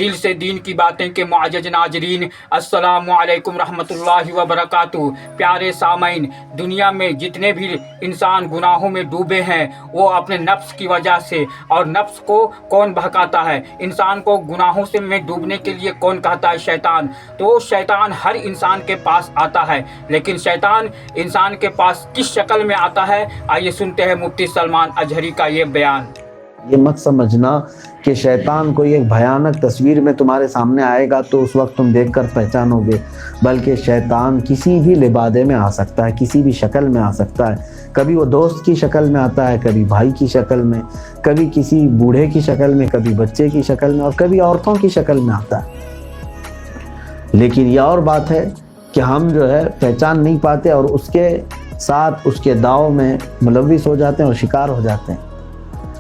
دل سے دین کی باتیں کے معزز ناظرین، السلام علیکم رحمۃ اللہ وبرکاتہ۔ پیارے سامعین، دنیا میں جتنے بھی انسان گناہوں میں ڈوبے ہیں وہ اپنے نفس کی وجہ سے، اور نفس کو کون بہکاتا ہے؟ انسان کو گناہوں سے میں ڈوبنے کے لیے کون کہتا ہے؟ شیطان۔ تو شیطان ہر انسان کے پاس آتا ہے، لیکن شیطان انسان کے پاس کس شکل میں آتا ہے؟ آئیے سنتے ہیں مفتی سلمان اجہری کا یہ بیان۔ یہ مت سمجھنا کہ شیطان کوئی ایک بھیانک تصویر میں تمہارے سامنے آئے گا تو اس وقت تم دیکھ کر پہچانو گے، بلکہ شیطان کسی بھی لبادے میں آ سکتا ہے، کسی بھی شکل میں آ سکتا ہے۔ کبھی وہ دوست کی شکل میں آتا ہے، کبھی بھائی کی شکل میں، کبھی کسی بوڑھے کی شکل میں، کبھی بچے کی شکل میں، اور کبھی عورتوں کی شکل میں آتا ہے۔ لیکن یہ اور بات ہے کہ ہم جو ہے پہچان نہیں پاتے اور اس کے ساتھ اس کے داؤ میں ملوث ہو جاتے ہیں اور شکار ہو جاتے ہیں۔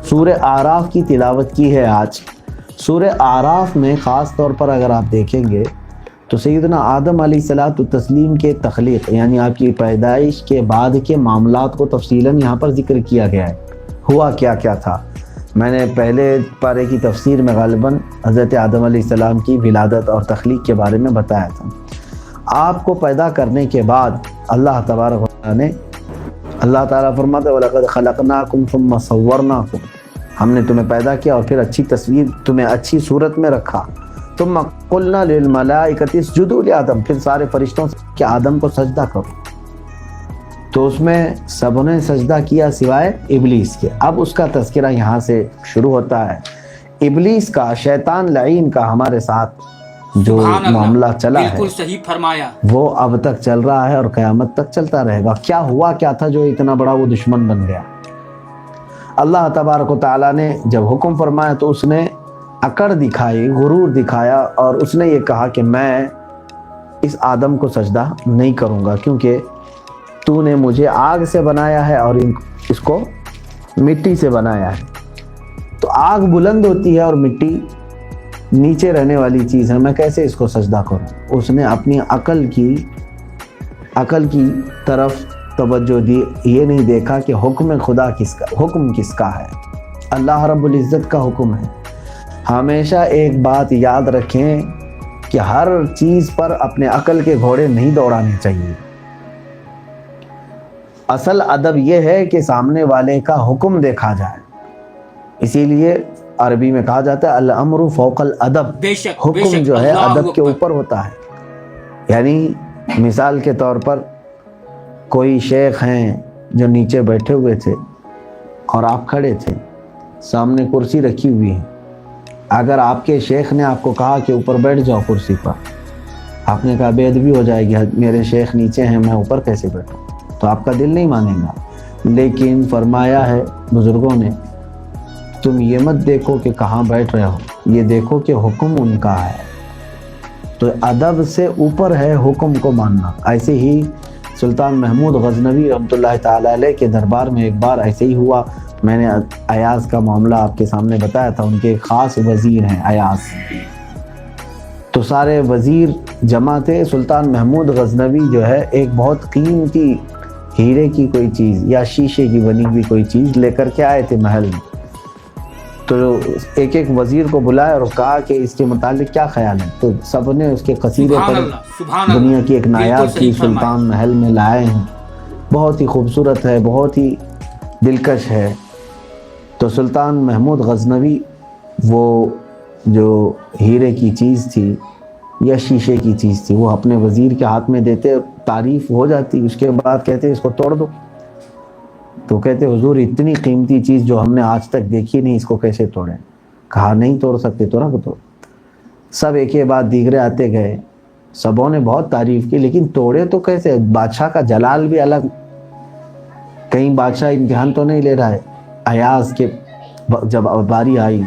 سورہ اعراف کی تلاوت کی ہے آج۔ سورہ اعراف میں خاص طور پر اگر آپ دیکھیں گے تو سیدنا آدم علیہ السلام کے تخلیق یعنی آپ کی پیدائش کے بعد کے معاملات کو تفصیلاً یہاں پر ذکر کیا گیا ہے۔ ہوا کیا کیا تھا؟ میں نے پہلے پارے کی تفسیر میں غالباً حضرت آدم علیہ السلام کی ولادت اور تخلیق کے بارے میں بتایا تھا۔ آپ کو پیدا کرنے کے بعد اللہ تبارک و تعالیٰ نے تعالیٰ فرماتا ہے وَلَقَدْ خَلَقْنَاكُمْ ثُمَّ صَوَّرْنَاكُمْ، ہم نے تمہیں پیدا کیا اور پھر اچھی تصویر تمہیں اچھی صورت میں رکھا۔ ثُمَّ قُلْنَا لِلْمَلَائِكَةِ اسْجُدُوا لِآدَمَ، پھر سارے فرشتوں سے کہ آدم کو سجدہ کرو، تو اس میں سب نے سجدہ کیا سوائے ابلیس کے۔ اب اس کا تذکرہ یہاں سے شروع ہوتا ہے۔ ابلیس کا، شیطان لعین کا ہمارے ساتھ جو معاملہ چلا ہے بالکل صحیح فرمایا، وہ اب تک چل رہا ہے اور قیامت تک چلتا رہے گا۔ کیا ہوا کیا تھا جو اتنا بڑا وہ دشمن بن گیا؟ اللہ تبارک و تعالیٰ نے جب حکم فرمایا تو اس نے اکڑ دکھائی، غرور دکھایا، اور اس نے یہ کہا کہ میں اس آدم کو سجدہ نہیں کروں گا کیونکہ تو نے مجھے آگ سے بنایا ہے اور اس کو مٹی سے بنایا ہے۔ تو آگ بلند ہوتی ہے اور مٹی نیچے رہنے والی چیز ہے، میں کیسے اس کو سجدہ کروں؟ اس نے اپنی عقل کی طرف توجہ دی، یہ نہیں دیکھا کہ حکم خدا حکم کس کا ہے؟ اللہ رب العزت کا حکم ہے۔ ہمیشہ ایک بات یاد رکھیں کہ ہر چیز پر اپنے عقل کے گھوڑے نہیں دوڑانے چاہیے۔ اصل ادب یہ ہے کہ سامنے والے کا حکم دیکھا جائے، اسی لیے عربی میں کہا جاتا ہے الامر فوق الادب، حکم جو ہے ادب کے اوپر ہوتا ہے۔ یعنی مثال کے طور پر کوئی شیخ ہیں جو نیچے بیٹھے ہوئے تھے اور آپ کھڑے تھے، سامنے کرسی رکھی ہوئی ہے۔ اگر آپ کے شیخ نے آپ کو کہا کہ اوپر بیٹھ جاؤ کرسی پر، آپ نے کہا بے ادبی ہو جائے گی، میرے شیخ نیچے ہیں، میں اوپر کیسے بیٹھوں؟ تو آپ کا دل نہیں مانے گا۔ لیکن فرمایا ہے بزرگوں نے تم یہ مت دیکھو کہ کہاں بیٹھ رہے ہو، یہ دیکھو کہ حکم ان کا ہے۔ تو ادب سے اوپر ہے حکم کو ماننا۔ ایسے ہی سلطان محمود غزنوی رحمۃ اللہ تعالیٰ علیہ کے دربار میں ایک بار ایسے ہی ہوا۔ میں نے ایاز کا معاملہ آپ کے سامنے بتایا تھا، ان کے خاص وزیر ہیں ایاز، تو سارے وزیر جمع تھے۔ سلطان محمود غزنوی جو ہے ایک بہت قیمتی ہیرے کی کوئی چیز یا شیشے کی بنی ہوئی کوئی چیز لے کر کے آئے تھے محل میں۔ تو ایک ایک وزیر کو بلایا اور کہا کہ اس کے متعلق کیا خیال ہے؟ تو سب نے اس کے قصیدے پر دنیا کی ایک نایاب چیز سلطان محل میں لائے ہیں، بہت ہی خوبصورت ہے، بہت ہی دلکش ہے۔ تو سلطان محمود غزنوی وہ جو ہیرے کی چیز تھی یا شیشے کی چیز تھی وہ اپنے وزیر کے ہاتھ میں دیتے، تعریف ہو جاتی، اس کے بعد کہتے اس کو توڑ دو۔ تو کہتے حضور اتنی قیمتی چیز جو ہم نے آج تک دیکھی نہیں، اس کو کیسے توڑیں؟ کہا نہیں توڑ سکتے تو رکھ دو۔ سب ایک کے بعد دیگرے آتے گئے، سبوں نے بہت تعریف کی، لیکن توڑے تو کیسے؟ بادشاہ کا جلال بھی الگ، کہیں بادشاہ امتحان تو نہیں لے رہا ہے۔ ایاز کے جب باری آئی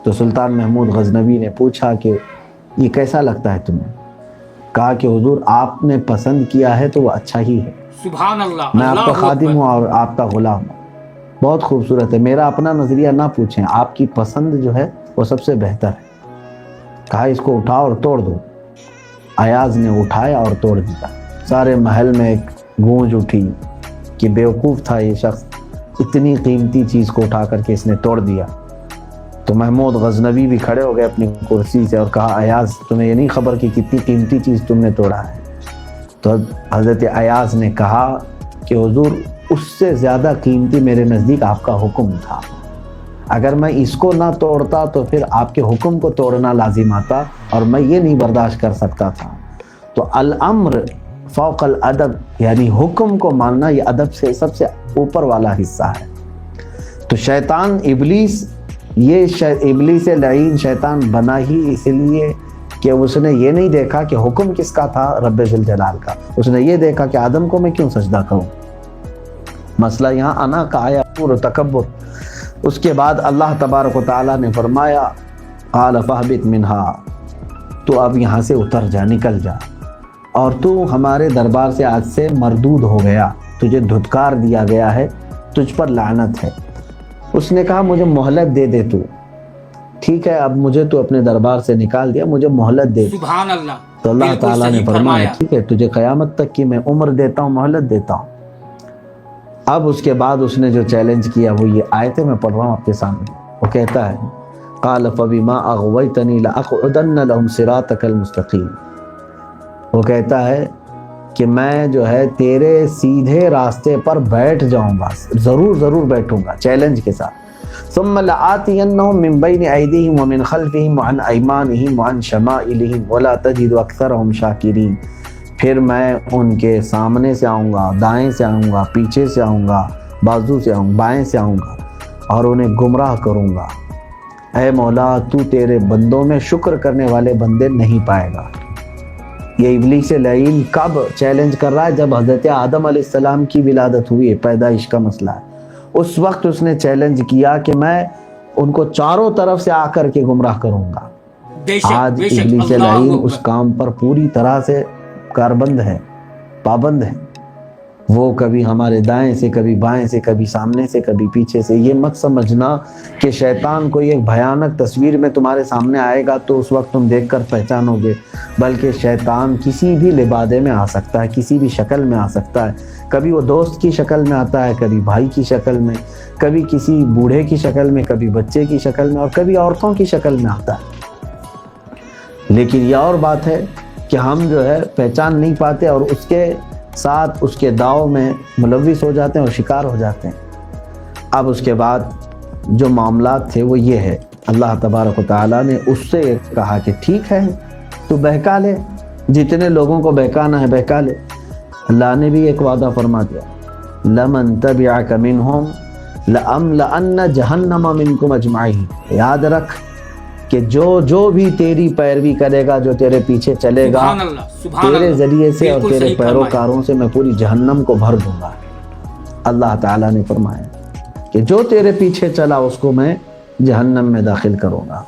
تو سلطان محمود غزنوی نے پوچھا کہ یہ کیسا لگتا ہے تمہیں؟ کہا کہ حضور آپ نے پسند کیا ہے تو وہ اچھا ہی ہے، سبحان اللہ، میں آپ کا خادم ہوں اور آپ کا غلام ہوں، بہت خوبصورت ہے، میرا اپنا نظریہ نہ پوچھیں، آپ کی پسند جو ہے وہ سب سے بہتر ہے۔ کہا اس کو اٹھاؤ اور توڑ دو۔ ایاز نے اٹھایا اور توڑ دیا۔ سارے محل میں ایک گونج اٹھی کہ بیوقوف تھا یہ شخص، اتنی قیمتی چیز کو اٹھا کر کے اس نے توڑ دیا۔ تو محمود غزنوی بھی کھڑے ہو گئے اپنی کرسی سے اور کہا ایاز تمہیں یہ نہیں خبر کہ کتنی قیمتی چیز تم نے توڑا ہے؟ تو حضرت ایاز نے کہا کہ حضور اس سے زیادہ قیمتی میرے نزدیک آپ کا حکم تھا، اگر میں اس کو نہ توڑتا تو پھر آپ کے حکم کو توڑنا لازم آتا اور میں یہ نہیں برداشت کر سکتا تھا۔ تو الامر فوق الادب یعنی حکم کو ماننا یہ ادب سے سب سے اوپر والا حصہ ہے۔ تو شیطان ابلیس ابلیس لعین شیطان بنا ہی اس لیے کہ اس نے یہ نہیں دیکھا کہ حکم کس کا تھا، رب ذوالجلال کا، اس نے یہ دیکھا کہ آدم کو میں کیوں سجدہ کروں۔ مسئلہ یہاں انا کا آیا اور تکبر۔ اس کے بعد اللہ تبارک و تعالیٰ نے فرمایا قال فاہبط منہا، تو اب یہاں سے اتر جا، نکل جا، اور تو ہمارے دربار سے آج سے مردود ہو گیا، تجھے دھتکار دیا گیا ہے، تجھ پر لعنت ہے۔ اس نے کہا مجھے مہلت دے دے، تو ٹھیک ہے اب مجھے تو اپنے دربار سے نکال دیا، مجھے مہلت دے دے۔ سبحان اللہ۔ تو اللہ تعالیٰ نے فرمایا ٹھیک ہے تجھے قیامت تک کی میں عمر دیتا ہوں، مہلت دیتا ہوں۔ اب اس کے بعد اس نے جو چیلنج کیا وہ یہ آیتیں میں پڑھ رہا ہوں آپ کے سامنے۔ وہ کہتا ہے قال فبما اغویتنی لاقعدن لهم صراطک المستقیم، وہ کہتا ہے کہ میں جو ہے تیرے سیدھے راستے پر بیٹھ جاؤں گا، ضرور بیٹھوں گا، چیلنج کے ساتھ۔ ثم لآتینہم من بین ایدیہم ومن خلفہم وعن ایمانہم وعن شمائلہم ولا تجد اکثرہم شاکرین، پھر میں ان کے سامنے سے آؤں گا، دائیں سے آؤں گا، پیچھے سے آؤں گا، بازو سے آؤں گا، بائیں سے آؤں گا اور انہیں گمراہ کروں گا۔ اے مولا تو تیرے بندوں میں شکر کرنے والے بندے نہیں پائے گا۔ یہ ابلیس لعین کب چیلنج کر رہا ہے؟ جب حضرت آدم علیہ السلام کی ولادت ہوئی ہے، پیدائش کا مسئلہ ہے، اس وقت اس نے چیلنج کیا کہ میں ان کو چاروں طرف سے آ کر کے گمراہ کروں گا۔ آج ابلیس لعین اس کام پر پوری طرح سے کاربند ہے، پابند ہے، وہ کبھی ہمارے دائیں سے، کبھی بائیں سے، کبھی سامنے سے، کبھی پیچھے سے۔ یہ مت سمجھنا کہ شیطان کوئی ایک بھیانک تصویر میں تمہارے سامنے آئے گا تو اس وقت تم دیکھ کر پہچانو گے، بلکہ شیطان کسی بھی لبادے میں آ سکتا ہے، کسی بھی شکل میں آ سکتا ہے۔ کبھی وہ دوست کی شکل میں آتا ہے، کبھی بھائی کی شکل میں، کبھی کسی بوڑھے کی شکل میں، کبھی بچے کی شکل میں، اور کبھی عورتوں کی شکل میں آتا ہے۔ لیکن یہ اور بات ہے کہ ہم جو ہے پہچان نہیں پاتے اور اس کے ساتھ اس کے داؤ میں ملوث ہو جاتے ہیں اور شکار ہو جاتے ہیں۔ اب اس کے بعد جو معاملات تھے وہ یہ ہے، اللہ تبارک و تعالیٰ نے اس سے کہا کہ ٹھیک ہے تو بہکا لے، جتنے لوگوں کو بہکانا ہے بہکا لے۔ اللہ نے بھی ایک وعدہ فرما دیا لمن تبعک منہم لأملأن جہنم منکم اجمعین، یاد رکھ کہ جو بھی تیری پیروی کرے گا، جو تیرے پیچھے چلے گا، تیرے ذریعے سے اور تیرے پیروکاروں سے میں پوری جہنم کو بھر دوں گا۔ اللہ تعالیٰ نے فرمایا کہ جو تیرے پیچھے چلا اس کو میں جہنم میں داخل کروں گا۔